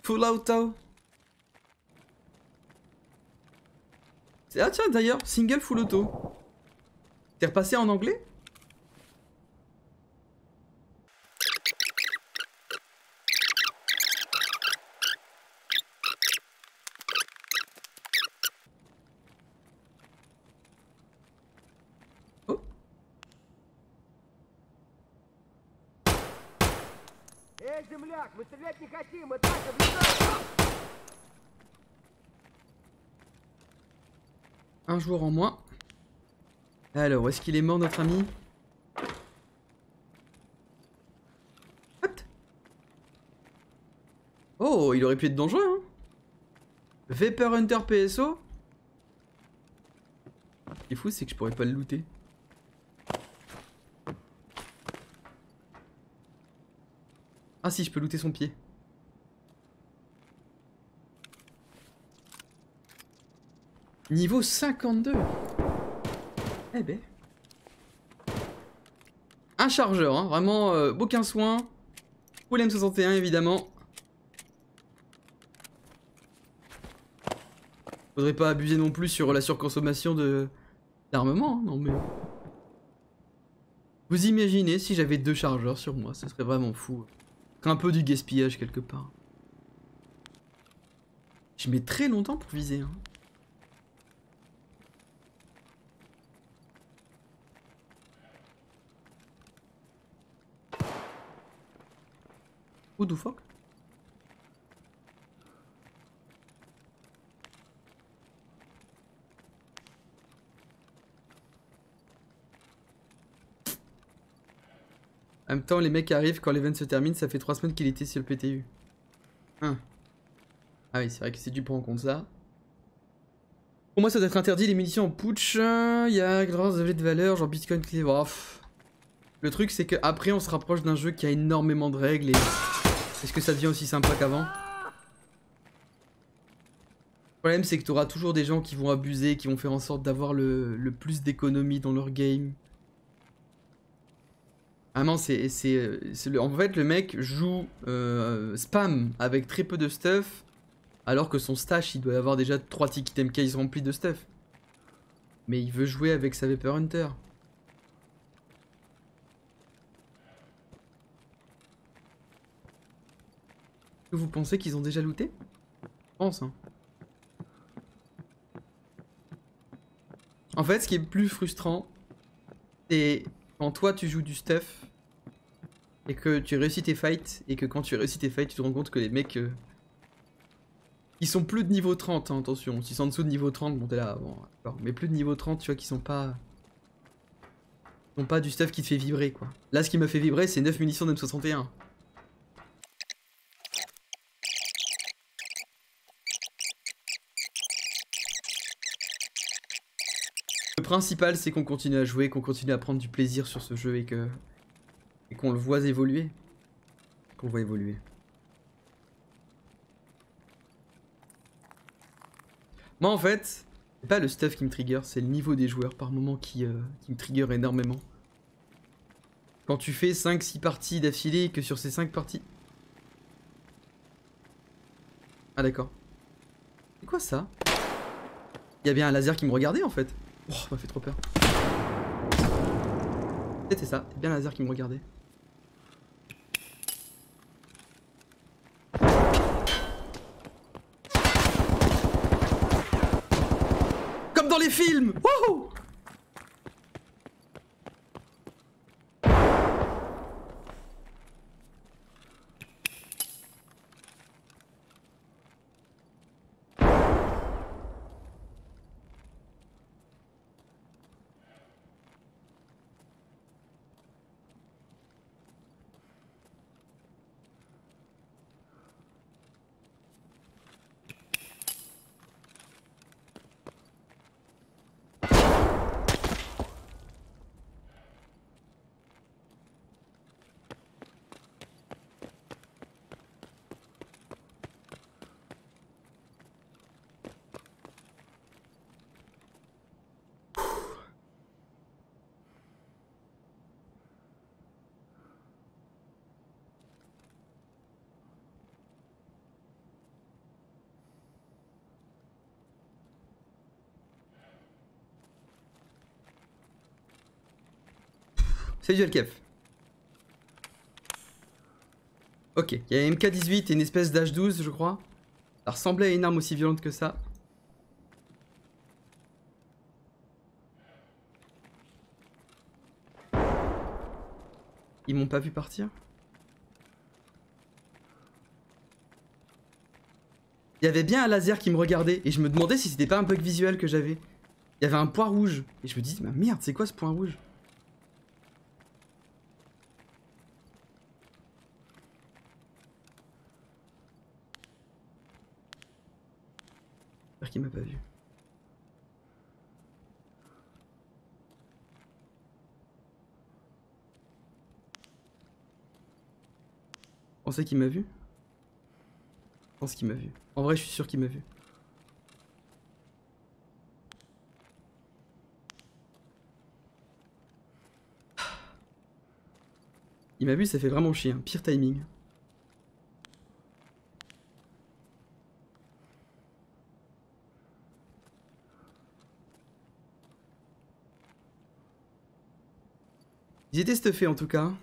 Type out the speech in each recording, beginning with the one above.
Full auto. Ah tiens d'ailleurs, single full auto. T'es repassé en anglais? Oh. Земляк, мы стрелять не хотим, мы так облетаем! Un joueur en moins. Alors, où est-ce qu'il est mort notre ami? What? Oh, il aurait pu être dangereux, hein? Vapor Hunter PSO? Ce qui est fou, c'est que je pourrais pas le looter. Ah si, je peux looter son pied. Niveau 52. Eh ben. Un chargeur, hein, vraiment aucun soin. Full M61 évidemment. Faudrait pas abuser non plus sur la surconsommation d'armement, hein, non mais... Vous imaginez si j'avais 2 chargeurs sur moi, ce serait vraiment fou. Un peu du gaspillage quelque part. Je mets très longtemps pour viser, hein. What the fuck? En même temps, les mecs arrivent quand l'event se termine, ça fait 3 semaines qu'il était sur le PTU. Hein. Ah oui, c'est vrai que c'est dû prendre en compte ça. Pour moi, ça doit être interdit les munitions en putsch. Il y a grands objets de valeur, genre Bitcoin, le truc, c'est qu'après, on se rapproche d'un jeu qui a énormément de règles et... Est-ce que ça devient aussi sympa qu'avant? Le problème, c'est que tu auras toujours des gens qui vont abuser, qui vont faire en sorte d'avoir le plus d'économie dans leur game. Vraiment, en fait, le mec joue spam avec très peu de stuff, alors que son stash, il doit avoir déjà 3 tickets MK remplis de stuff. Mais il veut jouer avec sa Vapor Hunter. Vous pensez qu'ils ont déjà looté? Je pense, hein. En fait, ce qui est plus frustrant, c'est quand toi tu joues du stuff et que tu réussis tes fights, et que quand tu réussis tes fights, tu te rends compte que les mecs ils sont plus de niveau 30, hein, attention. S'ils sont en dessous de niveau 30, bon t'es là, bon, d'accord. Mais plus de niveau 30, tu vois, qui sont pas du stuff qui te fait vibrer, quoi. Là, ce qui m'a fait vibrer, c'est 9 munitions d'M61. Le principal, c'est qu'on continue à jouer, qu'on continue à prendre du plaisir sur ce jeu et qu'on le voit évoluer. Qu'on voit évoluer. Moi, en fait, c'est pas le stuff qui me trigger, c'est le niveau des joueurs par moment qui me trigger énormément. Quand tu fais 5-6 parties d'affilée et que sur ces 5 parties... Ah d'accord. C'est quoi ça? Il y a bien un laser qui me regardait en fait. Oh, ça m'a fait trop peur. C'était ça, il y a bien un laser qui me regardait. Comme dans les films! Wouhou! C'est du Kef. Ok, il y a une MK18 et une espèce d'H12, je crois. Ça ressemblait à une arme aussi violente que ça. Ils m'ont pas vu partir. Il y avait bien un laser qui me regardait et je me demandais si c'était pas un bug visuel que j'avais. Il y avait un point rouge et je me dis, mais merde, c'est quoi ce point rouge? J'espère qu'il m'a pas vu. Vous pensez qu'il m'a vu? Je pense qu'il m'a vu. En vrai, je suis sûr qu'il m'a vu. Il m'a vu, ça fait vraiment chier. Hein. Pire timing. Ils étaient stuffés en tout cas.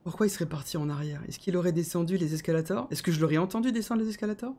Pourquoi il serait parti en arrière? Est-ce qu'il aurait descendu les escalators? Est-ce que je l'aurais entendu descendre les escalators?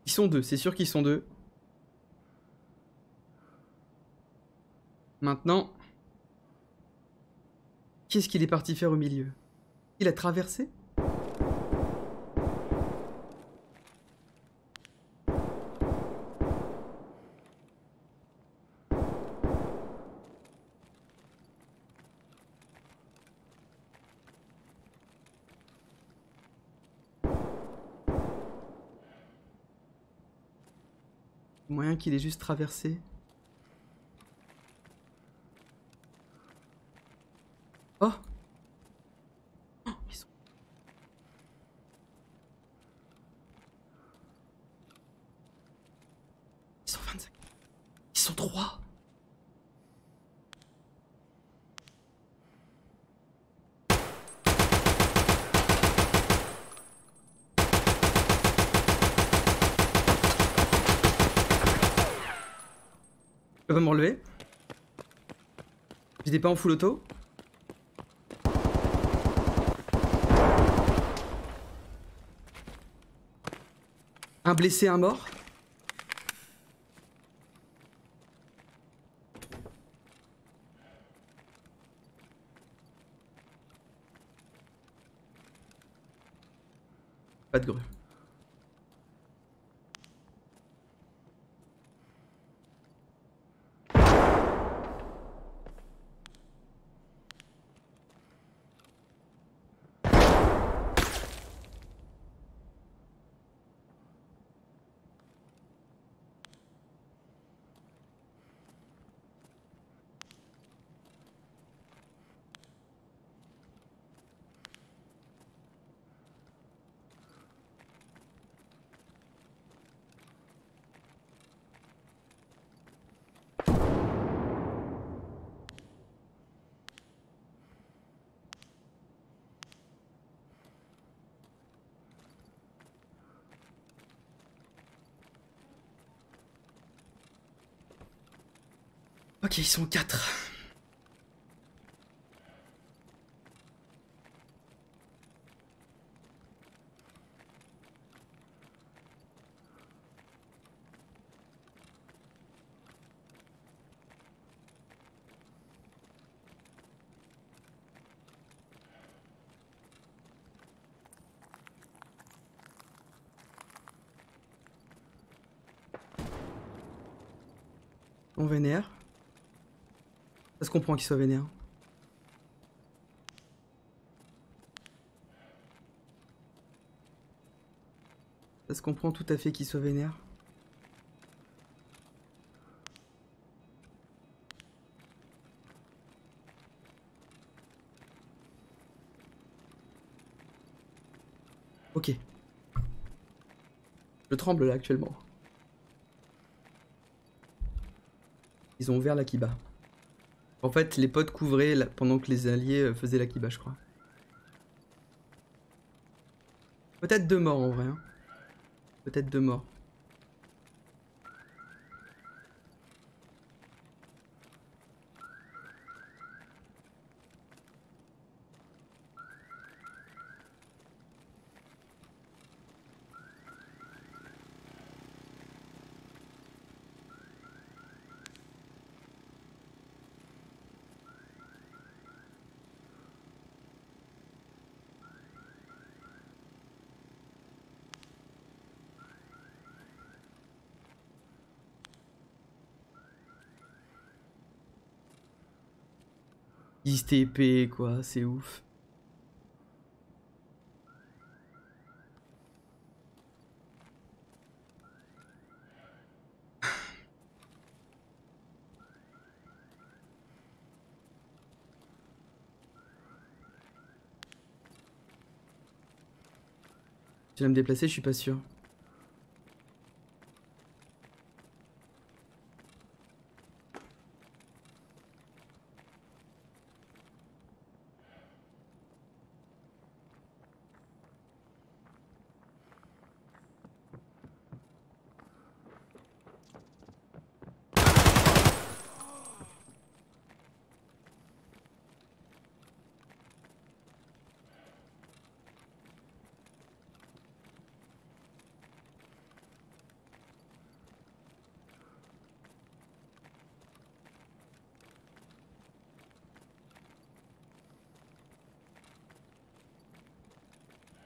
Ils sont deux, c'est sûr qu'ils sont deux. Maintenant, qu'est-ce qu'il est parti faire au milieu? Il a traversé? Moyen qu'il ait juste traversé. Oh! Oh, ils sont 25. Ils sont 3. Je peux pas me relever. J'étais pas en full auto. Un blessé, un mort. Pas de grue. Ok, ils sont 4. On vénère. Ça se comprend qu'il soit vénère. Ça se comprend tout à fait qu'il soit vénère. Ok. Je tremble là actuellement. Ils ont ouvert la Kiba. En fait, les potes couvraient pendant que les alliés faisaient la Kiba, je crois. Peut-être 2 morts en vrai. Hein. Peut-être 2 morts. TP quoi, c'est ouf. Je vais me déplacer, je suis pas sûr.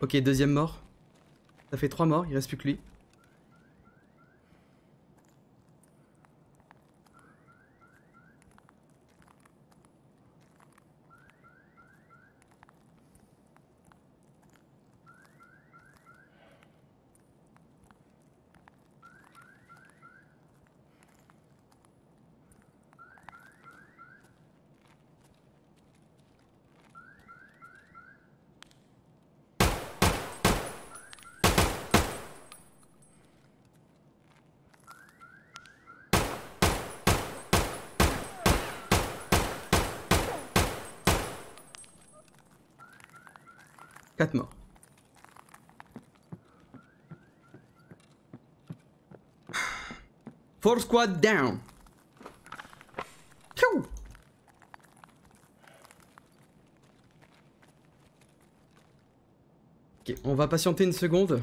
Ok, deuxième mort. Ça fait 3 morts, il reste plus que lui. Quatre morts. Four squad down. Piou. Ok, on va patienter une seconde.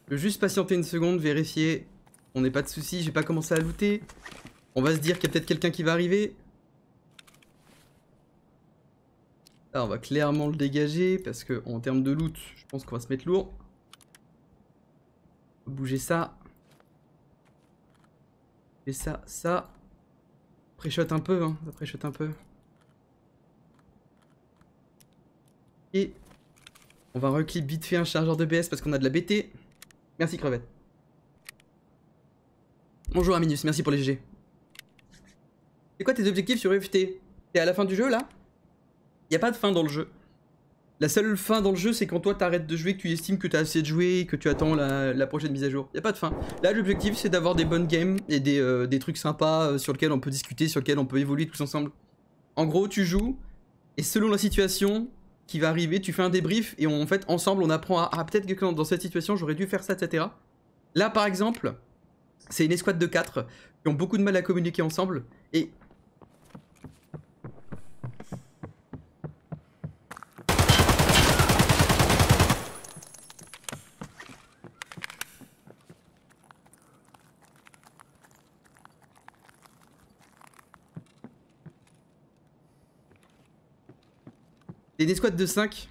Je veux juste patienter une seconde, vérifier. On n'est pas de soucis, j'ai pas commencé à looter. On va se dire qu'il y a peut-être quelqu'un qui va arriver. Là, on va clairement le dégager parce que en termes de loot, je pense qu'on va se mettre lourd. Bouger ça. Et ça. Préchote un peu, hein. Ça préchote un peu. Et on va reclip vite fait un chargeur de BS parce qu'on a de la BT. Merci crevette. Bonjour Aminus, merci pour les GG. C'est quoi tes objectifs sur UFT? T'es à la fin du jeu là? Y a pas de fin dans le jeu. La seule fin dans le jeu, c'est quand toi t'arrêtes de jouer, que tu estimes que t'as assez de jouer, que tu attends la prochaine mise à jour. Y a pas de fin. Là, l'objectif, c'est d'avoir des bonnes games et des trucs sympas sur lesquels on peut discuter, sur lesquels on peut évoluer tous ensemble. En gros, tu joues, et selon la situation qui va arriver, tu fais un débrief, et en fait, ensemble, on apprend à peut-être que dans cette situation, j'aurais dû faire ça, etc. Là, par exemple, c'est une escouade de 4 qui ont beaucoup de mal à communiquer ensemble, et... C'est une escouade de 5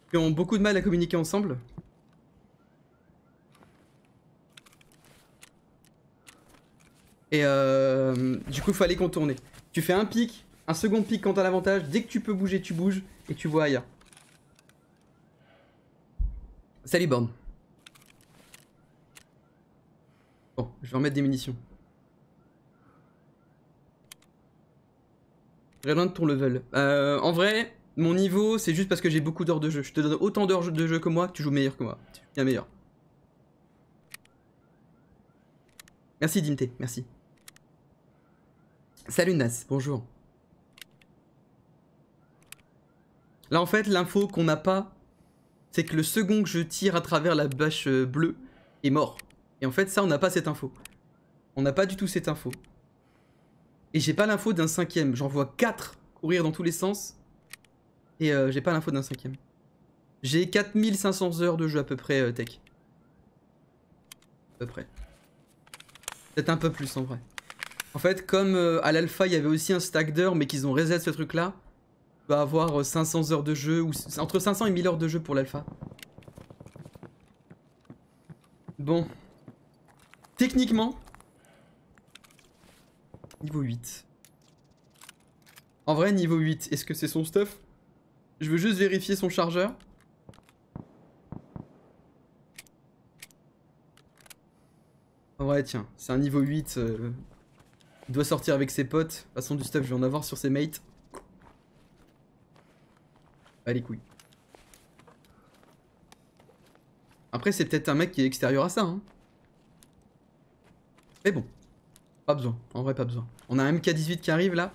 qui ont beaucoup de mal à communiquer ensemble. Et du coup, il faut aller contourner. Tu fais un pic, un second pic quand t'as l'avantage. Dès que tu peux bouger, tu bouges et tu vois ailleurs. Salut Born. Bon, je vais remettre des munitions. Très loin de ton level. En vrai, mon niveau, c'est juste parce que j'ai beaucoup d'heures de jeu. Je te donne autant d'heures de jeu que moi, que tu joues meilleur que moi. Tu joues bien meilleur. Merci Dimté, merci. Salut Nas, bonjour. Là en fait, l'info qu'on n'a pas, c'est que le second que je tire à travers la bâche bleue est mort. Et en fait, ça, on n'a pas cette info. On n'a pas du tout cette info. Et j'ai pas l'info d'un cinquième. J'en vois 4 courir dans tous les sens. Et j'ai pas l'info d'un cinquième. J'ai 4500 heures de jeu à peu près, tech. À peu près. Peut-être un peu plus en vrai. En fait, comme à l'alpha, il y avait aussi un stack d'heures, mais qu'ils ont reset ce truc-là, tu vas avoir 500 heures de jeu, ou entre 500 et 1000 heures de jeu pour l'alpha. Bon. Techniquement, niveau 8. En vrai, niveau 8, est-ce que c'est son stuff? Je veux juste vérifier son chargeur. En vrai, tiens, c'est un niveau 8. Il doit sortir avec ses potes. De toute façon, du stuff, je vais en avoir sur ses mates. Allez, couilles. Après, c'est peut-être un mec qui est extérieur à ça, hein. Mais bon, pas besoin. En vrai, pas besoin. On a un MK18 qui arrive là.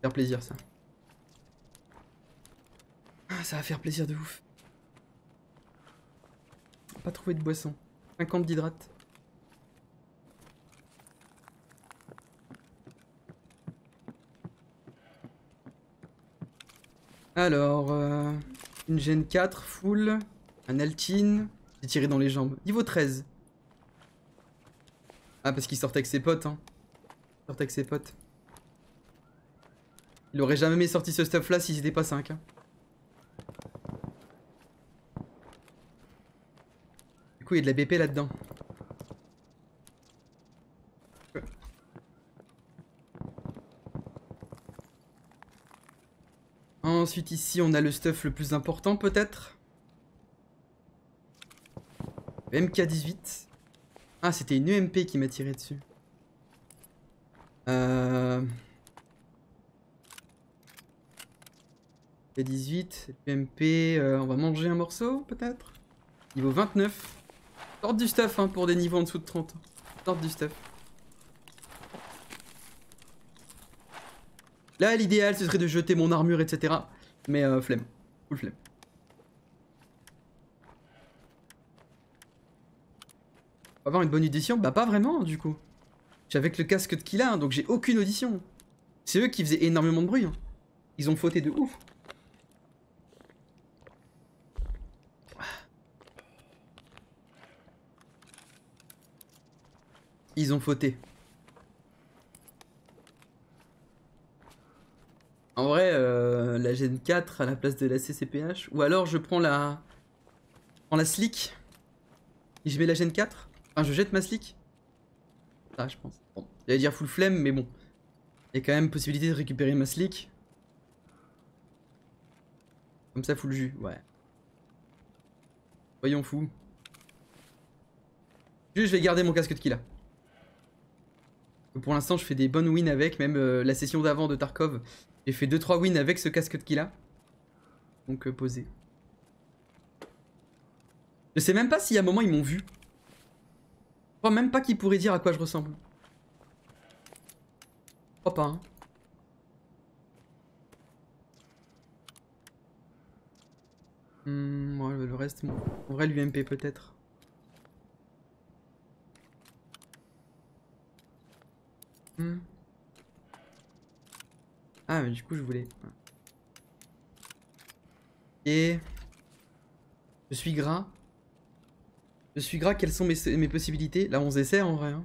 Faire plaisir, ça. Ah, ça va faire plaisir de ouf. Pas trouvé de boisson. 50 d'hydrate. Alors, une Gen 4 full, un Altine, j'ai tiré dans les jambes. Niveau 13. Ah, parce qu'il sortait avec ses potes, hein. Il sortait avec ses potes. Il aurait jamais sorti ce stuff là si c'était pas 5. Hein. Du coup, il y a de la BP là-dedans. Ensuite, ici, on a le stuff le plus important, peut-être. MK18. Ah, c'était une EMP qui m'a tiré dessus. MK18, EMP, on va manger un morceau, peut-être. Niveau 29. Sorte du stuff, hein, pour des niveaux en dessous de 30. Sorte du stuff. Là, l'idéal, ce serait de jeter mon armure, etc. Mais flemme. Full flemme. On va avoir une bonne audition? Bah pas vraiment, du coup. J'ai avec le casque de Killa, hein, donc j'ai aucune audition. C'est eux qui faisaient énormément de bruit. Hein. Ils ont fauté de ouf. Ils ont fauté. En vrai, la Gen 4 à la place de la CCPH. Ou alors je prends la... Slick. Et je mets la Gen 4. Enfin, je jette ma Slick. Ça, je pense. Bon, j'allais dire full flemme, mais bon. Il y a quand même possibilité de récupérer ma Slick. Comme ça, full jus, ouais. Voyons fou. Juste, je vais garder mon casque de Killa. Pour l'instant, je fais des bonnes wins avec. Même la session d'avant de Tarkov, j'ai fait 2-3 wins avec ce casque de Killa. Donc, posé. Je sais même pas si à un moment ils m'ont vu. Je crois même pas qu'ils pourraient dire à quoi je ressemble. Je crois pas, hein. Ouais, le reste, bon. En vrai, l'UMP peut-être. Ah, mais du coup, je voulais. Et. Je suis gras. Je suis gras, quelles sont mes possibilités? Là, 11 essais en vrai. Hein.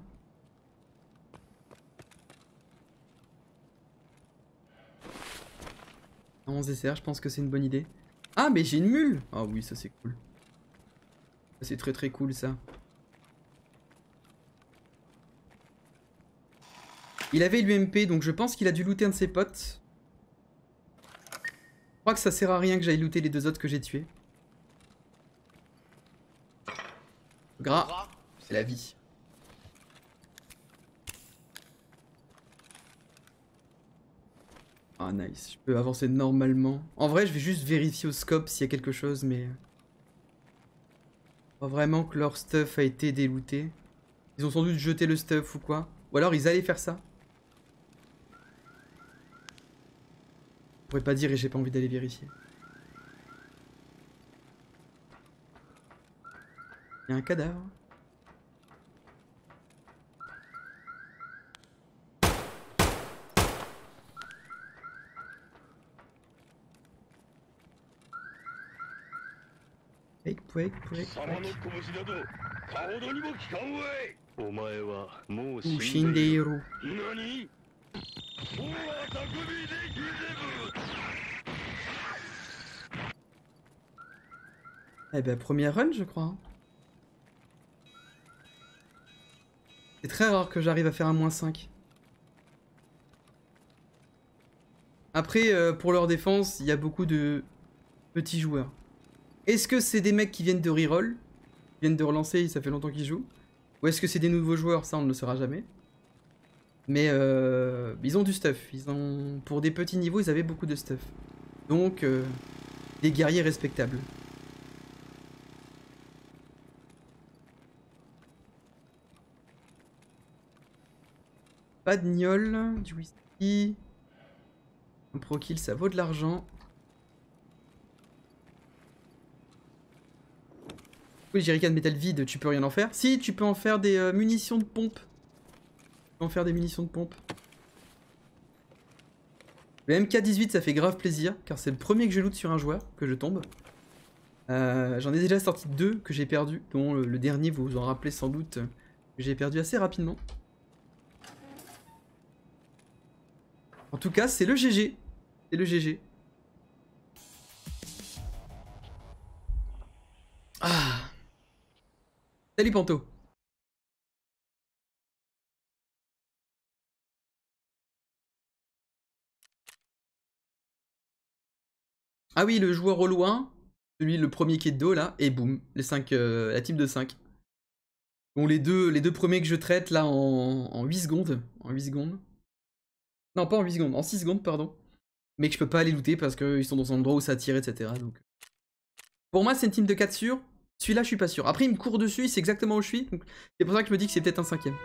À 11 essais, je pense que c'est une bonne idée. Ah, mais j'ai une mule! Ah oui, ça c'est cool. C'est très très cool ça. Il avait l'UMP, donc je pense qu'il a dû looter un de ses potes. Je crois que ça sert à rien que j'aille looter les 2 autres que j'ai tués. Gras, c'est la vie. Ah nice, je peux avancer normalement. En vrai, je vais juste vérifier au scope s'il y a quelque chose, mais... Pas vraiment que leur stuff a été délooté. Ils ont sans doute jeté le stuff ou quoi. Ou alors ils allaient faire ça. Je pourrais pas dire et j'ai pas envie d'aller vérifier. Il y a un cadavre. Pouek, pouek, pouek, pouek. Shindeiro. Eh ben, première run, je crois. C'est très rare que j'arrive à faire un -5. Après, pour leur défense, il y a beaucoup de petits joueurs. Est-ce que c'est des mecs qui viennent de reroll, qui viennent de relancer, ça fait longtemps qu'ils jouent? Ou est-ce que c'est des nouveaux joueurs? Ça, on ne le saura jamais. Mais ils ont du stuff. Pour des petits niveaux, ils avaient beaucoup de stuff. Donc, des guerriers respectables. Pas de gnôle, du whisky. Un pro kill, ça vaut de l'argent. Oui, les jerrycans de métal vide, tu peux rien en faire. Si, tu peux en faire des munitions de pompe. Tu peux en faire des munitions de pompe. Le MK18, ça fait grave plaisir, car c'est le premier que je loot sur un joueur, que je tombe. J'en ai déjà sorti 2 que j'ai perdu, dont le dernier, vous vous en rappelez sans doute, que j'ai perdu assez rapidement. En tout cas, c'est le GG. C'est le GG. Ah. Salut Panto. Ah oui, le joueur au loin, celui le premier qui est de dos là, et boum, les 5, la team de 5. Bon, les deux premiers que je traite là en 8 secondes. En 8 secondes. Non, pas en 8 secondes, en 6 secondes, pardon. Mais que je peux pas les looter parce qu'ils sont dans un endroit où ça tire, etc. Donc... Pour moi, c'est une team de 4 sûrs. Celui-là, je suis pas sûr. Après, il me court dessus, il sait exactement où je suis. Donc c'est pour ça que je me dis que c'est peut-être un 5ème.